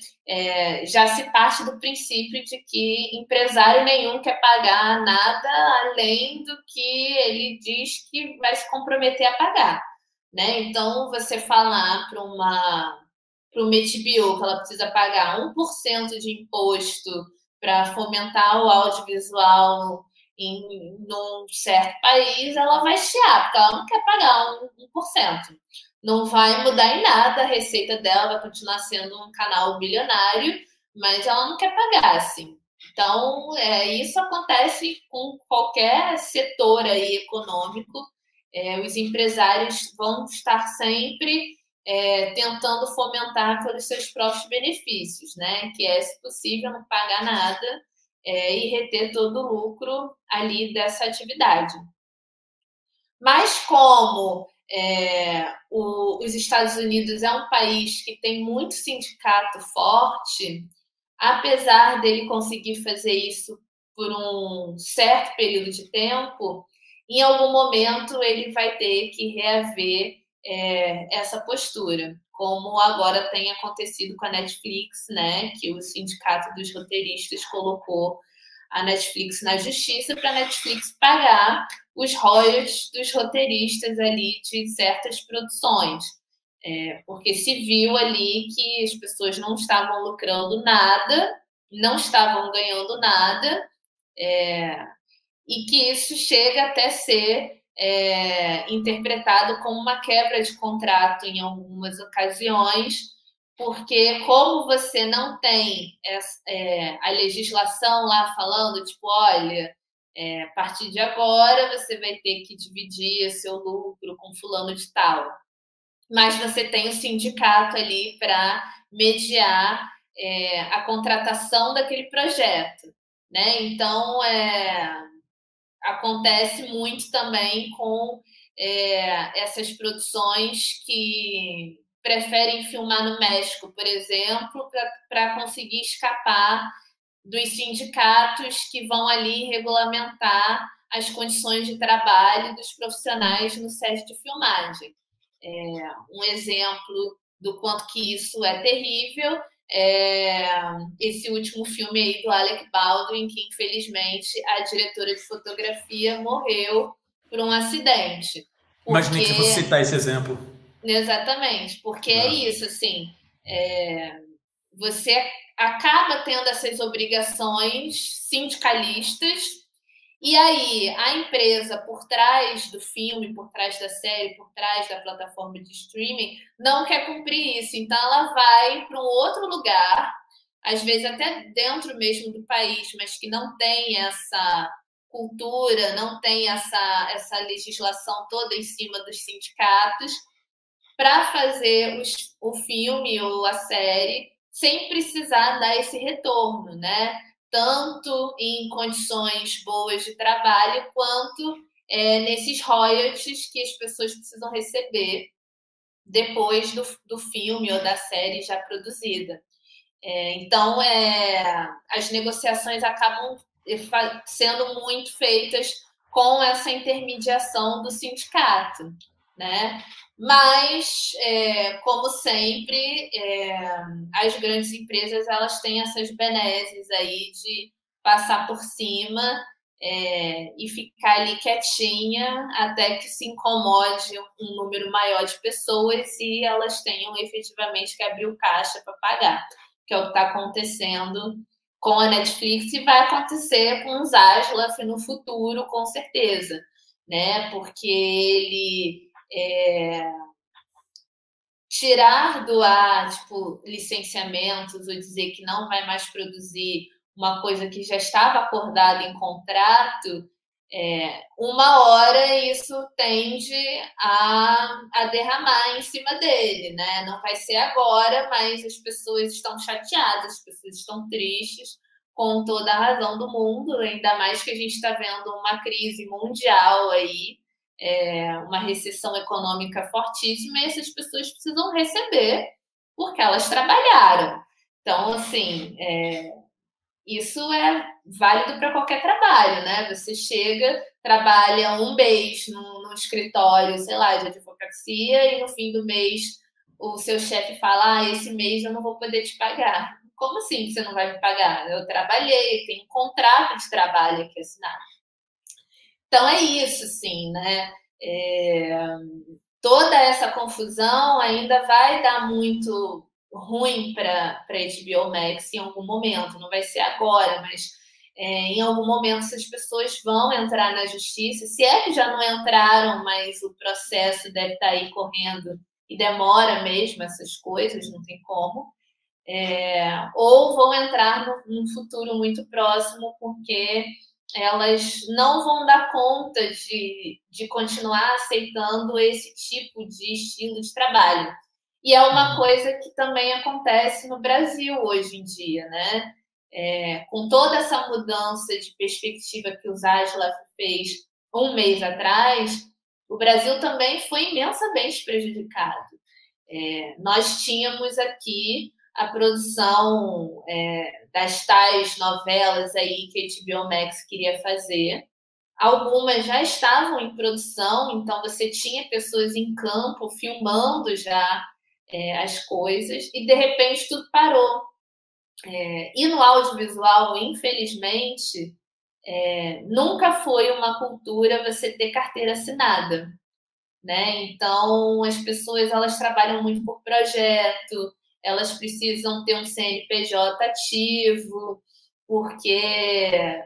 já se parte do princípio de que empresário nenhum quer pagar nada além do que ele diz que vai se comprometer a pagar. Né? Então, você falar para uma HBO que ela precisa pagar 1% de imposto para fomentar o audiovisual num certo país, ela vai chiar, porque ela não quer pagar 1%. Não vai mudar em nada a receita dela, vai continuar sendo um canal bilionário, mas ela não quer pagar, assim. Então, isso acontece com qualquer setor aí econômico. Os empresários vão estar sempre tentando fomentar pelos seus próprios benefícios, né? Que é, se possível, não pagar nada e reter todo o lucro ali dessa atividade. Mas como os Estados Unidos é um país que tem muito sindicato forte, apesar dele conseguir fazer isso por um certo período de tempo, em algum momento ele vai ter que reaver essa postura, como agora tem acontecido com a Netflix, né? Que o Sindicato dos Roteiristas colocou a Netflix na justiça para a Netflix pagar os royalties dos roteiristas ali de certas produções. Porque se viu ali que as pessoas não estavam lucrando nada, não estavam ganhando nada, e que isso chega até ser interpretado como uma quebra de contrato em algumas ocasiões, porque como você não tem a legislação lá falando, tipo, olha, a partir de agora você vai ter que dividir seu lucro com fulano de tal, mas você tem o sindicato ali para mediar a contratação daquele projeto, né? Então, acontece muito também com essas produções que preferem filmar no México, por exemplo, para conseguir escapar dos sindicatos que vão ali regulamentar as condições de trabalho dos profissionais no set de filmagem. Um exemplo do quanto que isso é terrível esse último filme aí do Alec Baldwin, que infelizmente a diretora de fotografia morreu por um acidente. Imaginei que você fosse citar esse exemplo. Exatamente, porque é isso, assim, você acaba tendo essas obrigações sindicalistas. E aí, a empresa por trás do filme, por trás da série, por trás da plataforma de streaming, não quer cumprir isso. Então, ela vai para um outro lugar, às vezes até dentro mesmo do país, mas que não tem essa cultura, não tem essa legislação toda em cima dos sindicatos, para fazer o filme ou a série sem precisar dar esse retorno, né? Tanto em condições boas de trabalho, quanto nesses royalties que as pessoas precisam receber depois do filme ou da série já produzida. Então, as negociações acabam sendo muito feitas com essa intermediação do sindicato, né? Mas, como sempre, as grandes empresas elas têm essas benesses aí de passar por cima e ficar ali quietinha até que se incomode um número maior de pessoas e elas tenham efetivamente que abrir o caixa para pagar, que é o que está acontecendo com a Netflix e vai acontecer com o Zaslav no futuro, com certeza, né? Porque ele tirar do ar, tipo, licenciamentos ou dizer que não vai mais produzir uma coisa que já estava acordada em contrato, uma hora isso tende a derramar em cima dele, né? Não vai ser agora, mas as pessoas estão chateadas, as pessoas estão tristes, com toda a razão do mundo, ainda mais que a gente está vendo uma crise mundial aí, uma recessão econômica fortíssima, e essas pessoas precisam receber porque elas trabalharam. Então, assim, isso é válido para qualquer trabalho, né? Você chega, trabalha um mês num escritório, sei lá, de advocacia, e no fim do mês o seu chefe fala: esse mês eu não vou poder te pagar. Como assim você não vai me pagar? Eu trabalhei, tem um contrato de trabalho aqui assinado. Então é isso, sim, né? Toda essa confusão ainda vai dar muito ruim para a HBO Max em algum momento, não vai ser agora, mas em algum momento essas pessoas vão entrar na justiça, se é que já não entraram, mas o processo deve estar aí correndo e demora mesmo essas coisas, não tem como, ou vão entrar num futuro muito próximo, porque elas não vão dar conta de continuar aceitando esse tipo de estilo de trabalho. E é uma coisa que também acontece no Brasil hoje em dia, né? Com toda essa mudança de perspectiva que o Zaslav fez um mês atrás, o Brasil também foi imensamente prejudicado. Nós tínhamos aqui a produção das tais novelas aí que a HBO Max queria fazer. Algumas já estavam em produção, então você tinha pessoas em campo filmando já as coisas, e de repente tudo parou. E no audiovisual, infelizmente, nunca foi uma cultura você ter carteira assinada, né? Então, as pessoas elas trabalham muito por projeto, elas precisam ter um CNPJ ativo, porque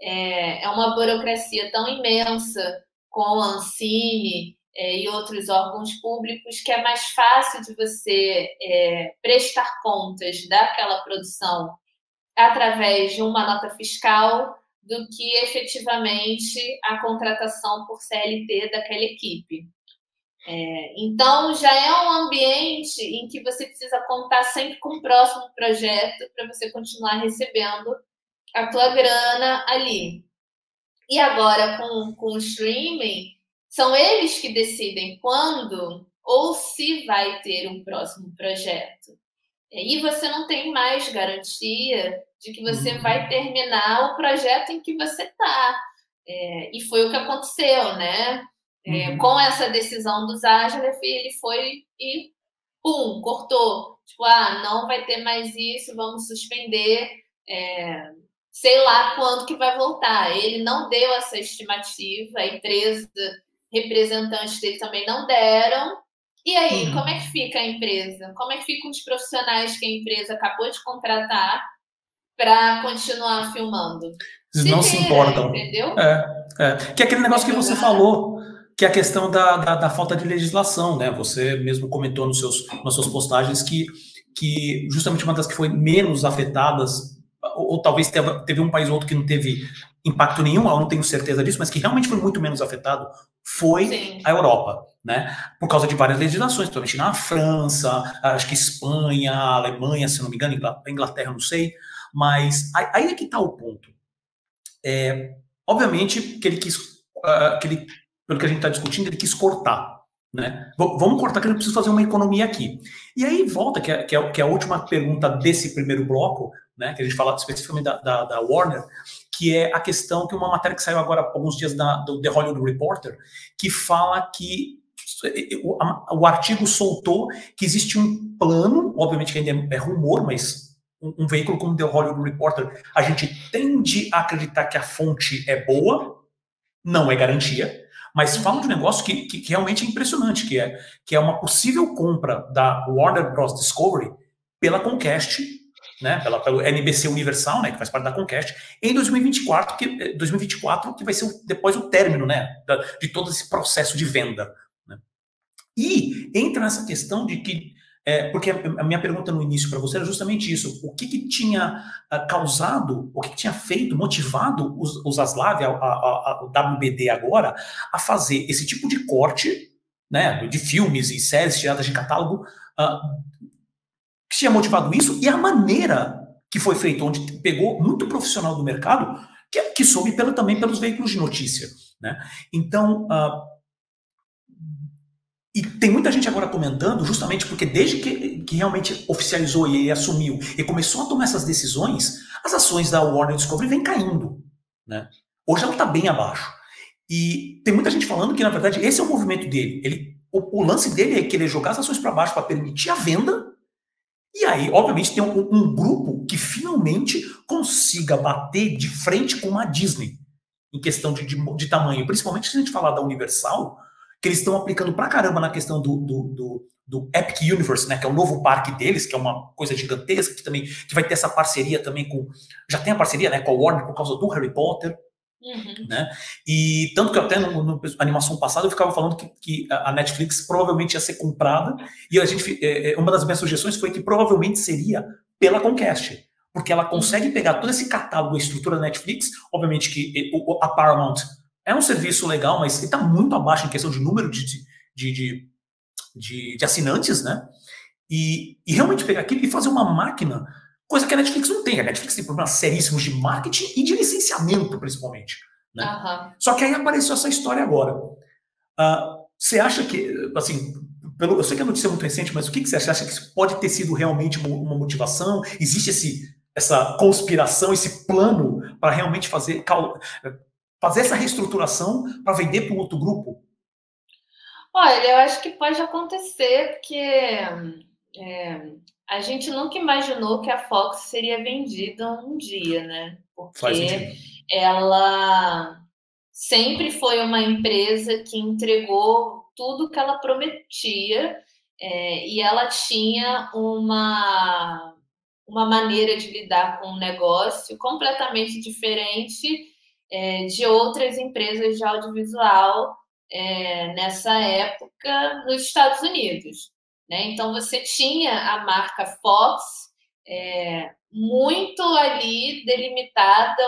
é uma burocracia tão imensa com a Ancine e outros órgãos públicos que é mais fácil de você prestar contas daquela produção através de uma nota fiscal do que efetivamente a contratação por CLT daquela equipe. Então, já é um ambiente em que você precisa contar sempre com o próximo projeto para você continuar recebendo a tua grana ali. E agora, com o streaming, são eles que decidem quando ou se vai ter um próximo projeto. E você não tem mais garantia de que você vai terminar o projeto em que você está. E foi o que aconteceu, né? Com essa decisão do Zaslav, ele foi e pum, cortou. Tipo, não vai ter mais isso, vamos suspender. Sei lá quando que vai voltar. Ele não deu essa estimativa, a empresa, representantes dele também não deram. E aí, como é que fica a empresa? Como é que ficam os profissionais que a empresa acabou de contratar para continuar filmando? Eles não se importam. Entendeu? Que é aquele negócio que você falou, que é a questão da falta de legislação, né? Você mesmo comentou nas suas postagens que justamente uma das que foi menos afetadas, ou talvez teve um país ou outro que não teve impacto nenhum, eu não tenho certeza disso, mas que realmente foi muito menos afetado, foi Sim. a Europa, né? Por causa de várias legislações, principalmente na França, acho que Espanha, Alemanha, se não me engano, Inglaterra, não sei, mas aí é que está o ponto. Obviamente que ele quis, pelo que a gente está discutindo, ele quis cortar, né? Vamos cortar, que a gente precisa fazer uma economia aqui. E aí volta, que é a última pergunta desse primeiro bloco, né, que a gente fala especificamente da Warner, que é a questão que uma matéria que saiu agora há alguns dias do The Hollywood Reporter, que fala que o artigo soltou que existe um plano, obviamente que ainda é rumor, mas um veículo como The Hollywood Reporter, a gente tende a acreditar que a fonte é boa, não é garantia, mas fala de um negócio que realmente é impressionante, que é uma possível compra da Warner Bros. Discovery pela Comcast, né, pelo NBC Universal, né, que faz parte da Comcast, em 2024, que vai ser depois o término, né, de todo esse processo de venda. Né. E entra nessa questão de que, porque a minha pergunta no início para você era justamente isso, o que tinha causado, o que tinha feito, motivado os Zaslav, o WBD agora, a fazer esse tipo de corte, né, de filmes e séries tiradas de catálogo, que tinha motivado isso, e a maneira que foi feito, onde pegou muito profissional do mercado, que soube também pelos veículos de notícia. Né? Então, e tem muita gente agora comentando, justamente porque desde que realmente oficializou e assumiu, e começou a tomar essas decisões, as ações da Warner Discovery vêm caindo. Né? Hoje ela está bem abaixo. E tem muita gente falando que, na verdade, esse é o movimento dele. O lance dele é querer jogar as ações para baixo para permitir a venda. E aí, obviamente, tem um grupo que finalmente consiga bater de frente com a Disney em questão de tamanho. Principalmente se a gente falar da Universal, que eles estão aplicando pra caramba na questão do Epic Universe, né, que é o novo parque deles, que é uma coisa gigantesca, que vai ter essa parceria também com... Já tem a parceria, né, com a Warner por causa do Harry Potter. Né? E tanto que até na animação passada eu ficava falando que a Netflix provavelmente ia ser comprada, e uma das minhas sugestões foi que provavelmente seria pela Comcast, porque ela consegue pegar todo esse catálogo, a estrutura da Netflix. Obviamente que a Paramount é um serviço legal, mas ele está muito abaixo em questão de número de assinantes, né? E realmente pegar aquilo e fazer uma máquina, coisa que a Netflix não tem. A Netflix tem problemas seríssimos de marketing e de licenciamento, principalmente. Né? Só que aí apareceu essa história agora. Você acha que, assim, eu sei que a notícia é muito recente, mas o que você acha? Acha que isso pode ter sido realmente uma motivação? Existe essa conspiração, esse plano para realmente fazer essa reestruturação para vender para um outro grupo? Olha, eu acho que pode acontecer, porque a gente nunca imaginou que a Fox seria vendida um dia, né? Faz Porque sentido. ela sempre foi uma empresa que entregou tudo que ela prometia, e ela tinha uma maneira de lidar com o negócio completamente diferente de outras empresas de audiovisual nessa época nos Estados Unidos. Né? Então, você tinha a marca Fox muito ali delimitada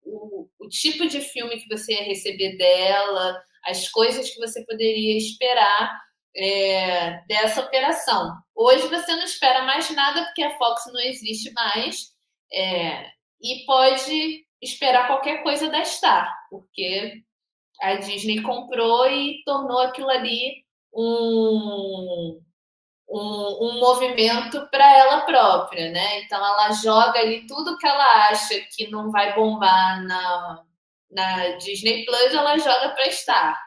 o tipo de filme que você ia receber dela, as coisas que você poderia esperar dessa operação. Hoje você não espera mais nada, porque a Fox não existe mais, e pode esperar qualquer coisa da Star, porque a Disney comprou e tornou aquilo ali um movimento para ela própria, né? Então ela joga ali tudo que ela acha que não vai bombar na Disney Plus, ela joga para Star,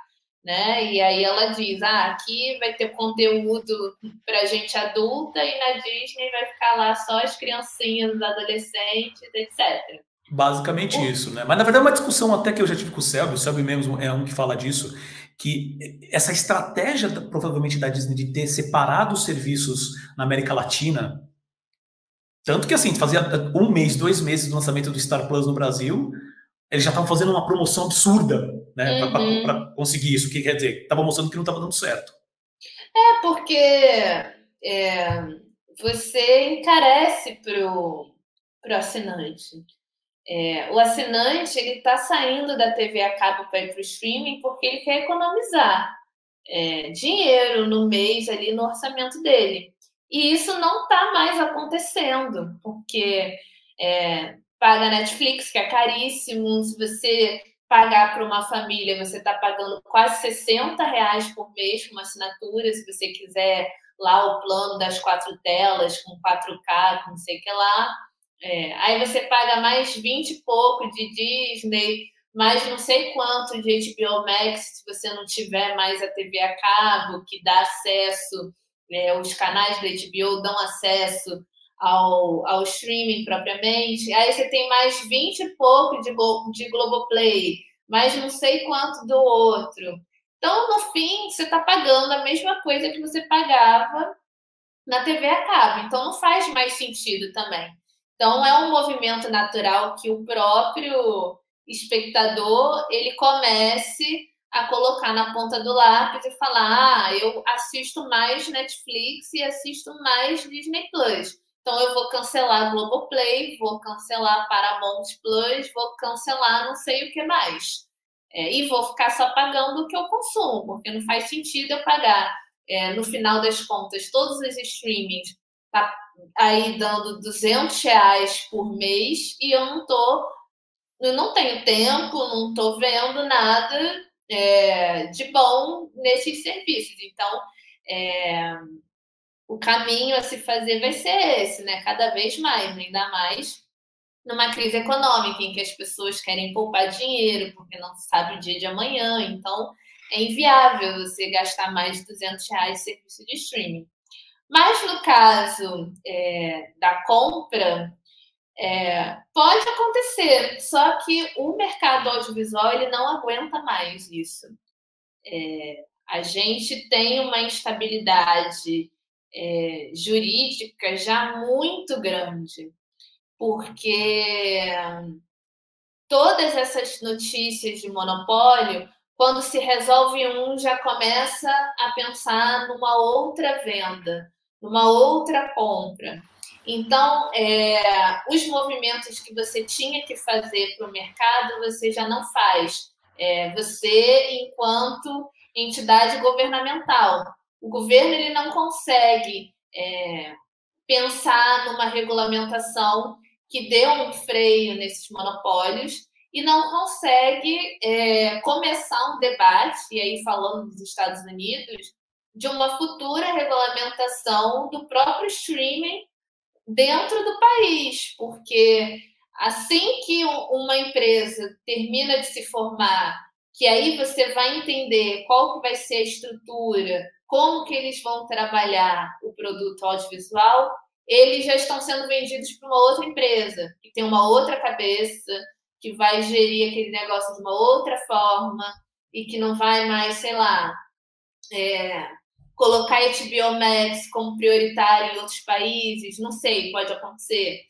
né? E aí ela diz, aqui vai ter conteúdo para gente adulta e na Disney vai ficar lá só as criancinhas, os adolescentes, etc. Basicamente isso, né? Mas na verdade é uma discussão até que eu já tive com o Selby mesmo é um que fala disso, que essa estratégia provavelmente da Disney de ter separado os serviços na América Latina, tanto que assim, fazia um mês, 2 meses do lançamento do Star Plus no Brasil, eles já estavam fazendo uma promoção absurda, né, para conseguir isso, o que quer dizer, estava mostrando que não estava dando certo. Porque você encarece pro assinante. O assinante ele está saindo da TV a cabo para ir para o streaming porque ele quer economizar dinheiro no mês ali no orçamento dele. E isso não está mais acontecendo, porque paga Netflix, que é caríssimo. Se você pagar para uma família, você está pagando quase R$ 60 por mês com uma assinatura, se você quiser lá o plano das 4 telas, com 4K, com não sei o que lá. Aí você paga mais 20 e pouco de Disney, mais não sei quanto de HBO Max, se você não tiver mais a TV a cabo, que dá acesso, os canais da HBO dão acesso ao streaming propriamente. Aí você tem mais 20 e pouco de Globoplay, mais não sei quanto do outro. Então, no fim, você está pagando a mesma coisa que você pagava na TV a cabo. Então, não faz mais sentido também. Então, é um movimento natural que o próprio espectador ele comece a colocar na ponta do lápis e falar: eu assisto mais Netflix e assisto mais Disney Plus. Então, eu vou cancelar Globoplay, vou cancelar Paramount Plus, vou cancelar não sei o que mais. E vou ficar só pagando o que eu consumo, porque não faz sentido eu pagar, no final das contas, todos os streamings tá aí dando R$ 200 por mês e eu não tenho tempo, não estou vendo nada de bom nesses serviços. Então, o caminho a se fazer vai ser esse, né? Cada vez mais, ainda mais numa crise econômica em que as pessoas querem poupar dinheiro porque não sabe o dia de amanhã. Então, é inviável você gastar mais de R$ 200 em serviço de streaming. Mas no caso da compra, pode acontecer, só que o mercado audiovisual ele não aguenta mais isso. A gente tem uma instabilidade jurídica já muito grande, porque todas essas notícias de monopólio, quando se resolve um, já começa a pensar numa outra venda, numa outra compra. Então, os movimentos que você tinha que fazer para o mercado, você já não faz. Você, enquanto entidade governamental, o governo ele não consegue pensar numa regulamentação que dê um freio nesses monopólios e não consegue começar um debate, e aí falando dos Estados Unidos, de uma futura regulamentação do próprio streaming dentro do país, porque assim que uma empresa termina de se formar, que aí você vai entender qual que vai ser a estrutura, como que eles vão trabalhar o produto audiovisual, eles já estão sendo vendidos para uma outra empresa, que tem uma outra cabeça, que vai gerir aquele negócio de uma outra forma e que não vai mais, sei lá, colocar HBO Max como prioritário em outros países, não sei, pode acontecer.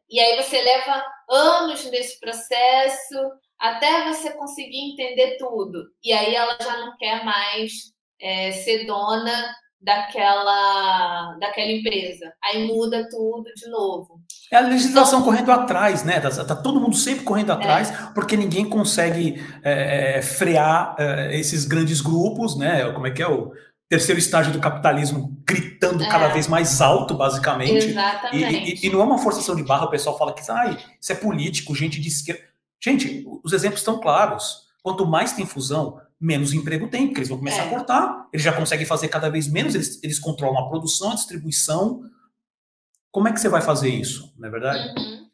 E aí você leva anos nesse processo até você conseguir entender tudo. E aí ela já não quer mais ser dona daquela empresa. Aí muda tudo de novo. É a legislação então, correndo atrás, né? Tá todo mundo sempre correndo atrás, porque ninguém consegue frear esses grandes grupos, né? Como é que é o terceiro estágio do capitalismo gritando cada vez mais alto, basicamente. Exatamente. E não é uma forçação de barra, o pessoal fala que isso é político, gente de esquerda. Gente, os exemplos estão claros. Quanto mais tem fusão, menos emprego tem, porque eles vão começar a cortar. Eles já conseguem fazer cada vez menos, eles controlam a produção, a distribuição. Como é que você vai fazer isso, não é verdade? Uhum.